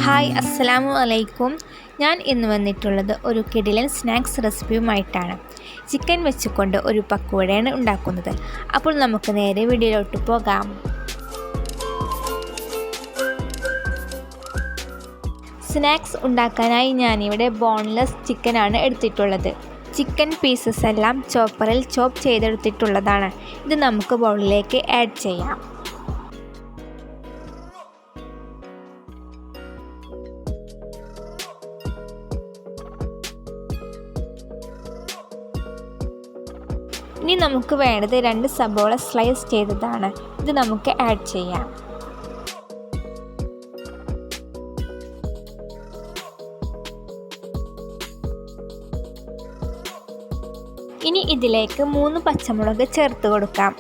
Hi അസ്സലാമു അലൈക്കും. ഞാൻ ഇന്ന് വന്നിട്ടുള്ളത് ഒരു കിടിലൻ സ്നാക്സ് റെസിപ്പിയുമായിട്ടാണ്. ചിക്കൻ വെച്ചുകൊണ്ട് ഒരു പക്കോടയാണ് ഉണ്ടാക്കുന്നത്. അപ്പോൾ നമുക്ക് നേരെ വീഡിയോയിലോട്ട് പോകാം. സ്നാക്സ് ഉണ്ടാക്കാനായി ഞാനിവിടെ ബോൺലെസ് ചിക്കനാണ് എടുത്തിട്ടുള്ളത്. ചിക്കൻ പീസസ് എല്ലാം ചോപ്പറിൽ ചോപ്പ് ചെയ്തെടുത്തിട്ടുള്ളതാണ്. ഇത് നമുക്ക് ബൗളിലേക്ക് ആഡ് ചെയ്യാം. ഇനി നമുക്ക് വേണ്ടത് 2 സബോള സ്ലൈസ് ചെയ്തതാണ്. ഇത് നമുക്ക് ആഡ് ചെയ്യാം. ഇനി ഇതിലേക്ക് 3 പച്ചമുളക് ചേർത്ത് കൊടുക്കാം.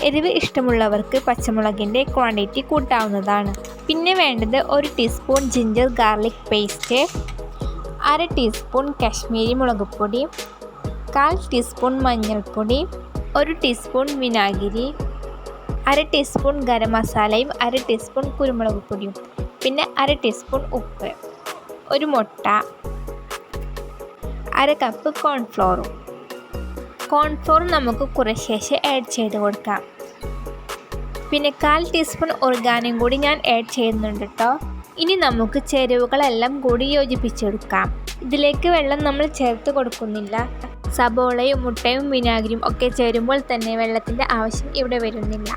എരിവ് ഇഷ്ടമുള്ളവർക്ക് പച്ചമുളകിൻ്റെ ക്വാണ്ടിറ്റി കൂട്ടാവുന്നതാണ്. പിന്നെ വേണ്ടത് 1 teaspoon ginger garlic paste, 1/2 teaspoon Kashmiri മുളക് പൊടി, 1/4 ടീസ്പൂൺ മഞ്ഞൾപ്പൊടി, 1 ടീസ്പൂൺ വിനാഗിരി, 1/2 ടീസ്പൂൺ ഗരം മസാലയും 1/2 ടീസ്പൂൺ കുരുമുളക് പൊടിയും, പിന്നെ 1/2 ടീസ്പൂൺ ഉപ്പ്, 1 മുട്ട, 1/2 കപ്പ് കോൺഫ്ലോറും നമുക്ക് കുറേശ്ശേ ആഡ് ചെയ്ത് കൊടുക്കാം. പിന്നെ 1/4 ടീസ്പൂൺ ഓർഗാനും കൂടി ഞാൻ ആഡ് ചെയ്യുന്നുണ്ട് കേട്ടോ. ഇനി നമുക്ക് ചേരുവകളെല്ലാം കൂടി യോജിപ്പിച്ചെടുക്കാം. ഇതിലേക്ക് വെള്ളം നമ്മൾ ചേർത്ത് കൊടുക്കുന്നില്ല. സബോളയും മുട്ടയും വിനാഗിരിയും ഒക്കെ ചേരുമ്പോൾ തന്നെ വെള്ളത്തിൻ്റെ ആവശ്യം ഇവിടെ വരുന്നില്ല.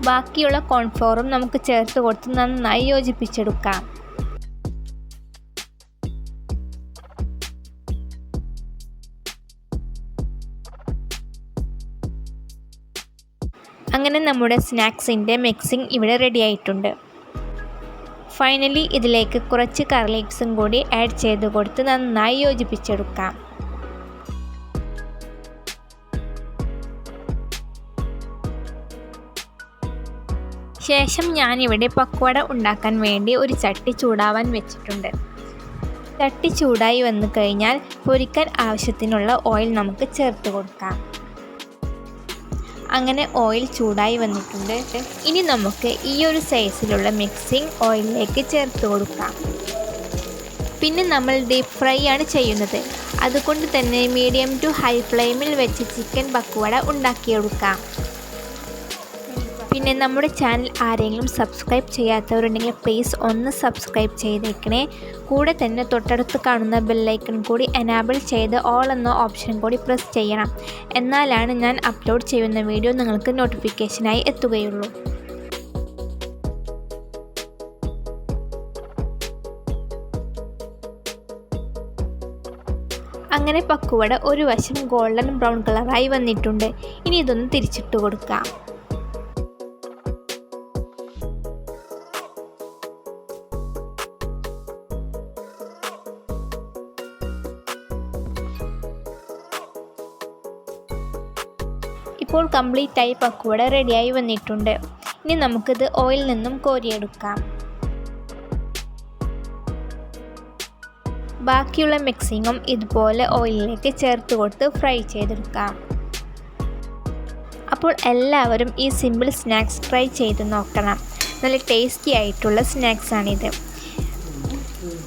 ബാക്കിയുള്ള കോൺഫ്ലോറും നമുക്ക് ചേർത്ത് കൊടുത്ത് നന്നായി യോജിപ്പിച്ചെടുക്കാം. അങ്ങനെ നമ്മുടെ സ്നാക്സിൻ്റെ മിക്സിംഗ് ഇവിടെ റെഡി ആയിട്ടുണ്ട്. ഫൈനലി ഇതിലേക്ക് കുറച്ച് കറി ലീവ്സും കൂടി ആഡ് ചെയ്ത് കൊടുത്ത് നന്നായി യോജിപ്പിച്ചെടുക്കാം. ശേഷം ഞാനിവിടെ പക്കോട ഉണ്ടാക്കാൻ വേണ്ടി ഒരു ചട്ടി ചൂടാവാൻ വെച്ചിട്ടുണ്ട്. ചട്ടി ചൂടായി വന്നു കഴിഞ്ഞാൽ പൊരിക്കാൻ ആവശ്യത്തിനുള്ള ഓയിൽ നമുക്ക് ചേർത്ത് കൊടുക്കാം. അങ്ങനെ ഓയിൽ ചൂടായി വന്നിട്ടുണ്ട്. ഇനി നമുക്ക് ഈ ഒരു സൈസിലുള്ള മിക്സിംഗ് ഓയിലിലേക്ക് ചേർത്ത് കൊടുക്കാം. പിന്നെ നമ്മൾ ഡീപ്പ് ഫ്രൈ ആണ് ചെയ്യുന്നത്. അതുകൊണ്ട് തന്നെ മീഡിയം ടു ഹൈ ഫ്ലെയിമിൽ വെച്ച് ചിക്കൻ പക്കോട ഉണ്ടാക്കിയെടുക്കാം. പിന്നെ നമ്മുടെ ചാനൽ ആരെങ്കിലും സബ്സ്ക്രൈബ് ചെയ്യാത്തവരുണ്ടെങ്കിൽ പ്ലീസ് ഒന്ന് സബ്സ്ക്രൈബ് ചെയ്തേക്കണേ. കൂടെ തന്നെ തൊട്ടടുത്ത് കാണുന്ന ബെല്ലൈക്കൺ കൂടി എനാബിൾ ചെയ്ത് ഓൾ എന്ന ഓപ്ഷൻ കൂടി പ്രസ് ചെയ്യണം. എന്നാലാണ് ഞാൻ അപ്ലോഡ് ചെയ്യുന്ന വീഡിയോ നിങ്ങൾക്ക് നോട്ടിഫിക്കേഷനായി എത്തുകയുള്ളൂ. അങ്ങനെ പക്കോട ഒരു വശം ഗോൾഡൻ ബ്രൗൺ കളറായി വന്നിട്ടുണ്ട്. ഇനി ഇതൊന്ന് തിരിച്ചിട്ട് കൊടുക്കാം. ഇപ്പോൾ കംപ്ലീറ്റായി പക്കോട റെഡിയായി വന്നിട്ടുണ്ട്. ഇനി നമുക്കിത് ഓയിലിൽ നിന്നും കോരിയെടുക്കാം. ബാക്കിയുള്ള മിക്സിങ്ങും ഇതുപോലെ ഓയിലിലേക്ക് ചേർത്ത് കൊടുത്ത് ഫ്രൈ ചെയ്തെടുക്കാം. അപ്പോൾ എല്ലാവരും ഈ സിമ്പിൾ സ്നാക്സ് ട്രൈ ചെയ്ത് നോക്കണം. നല്ല ടേസ്റ്റി ആയിട്ടുള്ള സ്നാക്സാണിത്.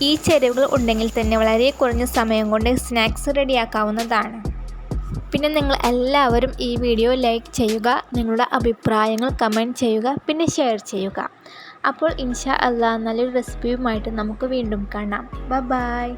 ഈ ചേരുവകൾ ഉണ്ടെങ്കിൽ തന്നെ വളരെ കുറഞ്ഞ സമയം കൊണ്ട് സ്നാക്സ് റെഡിയാക്കാവുന്നതാണ്. പിന്നെ നിങ്ങൾ എല്ലാവരും ഈ വീഡിയോ ലൈക്ക് ചെയ്യുക, നിങ്ങളുടെ അഭിപ്രായങ്ങൾ കമൻറ്റ് ചെയ്യുക, പിന്നെ ഷെയർ ചെയ്യുക. അപ്പോൾ ഇൻഷാ അല്ലാഹ് നല്ലൊരു റെസിപ്പിയുമായിട്ട് നമുക്ക് വീണ്ടും കാണാം. ബൈ.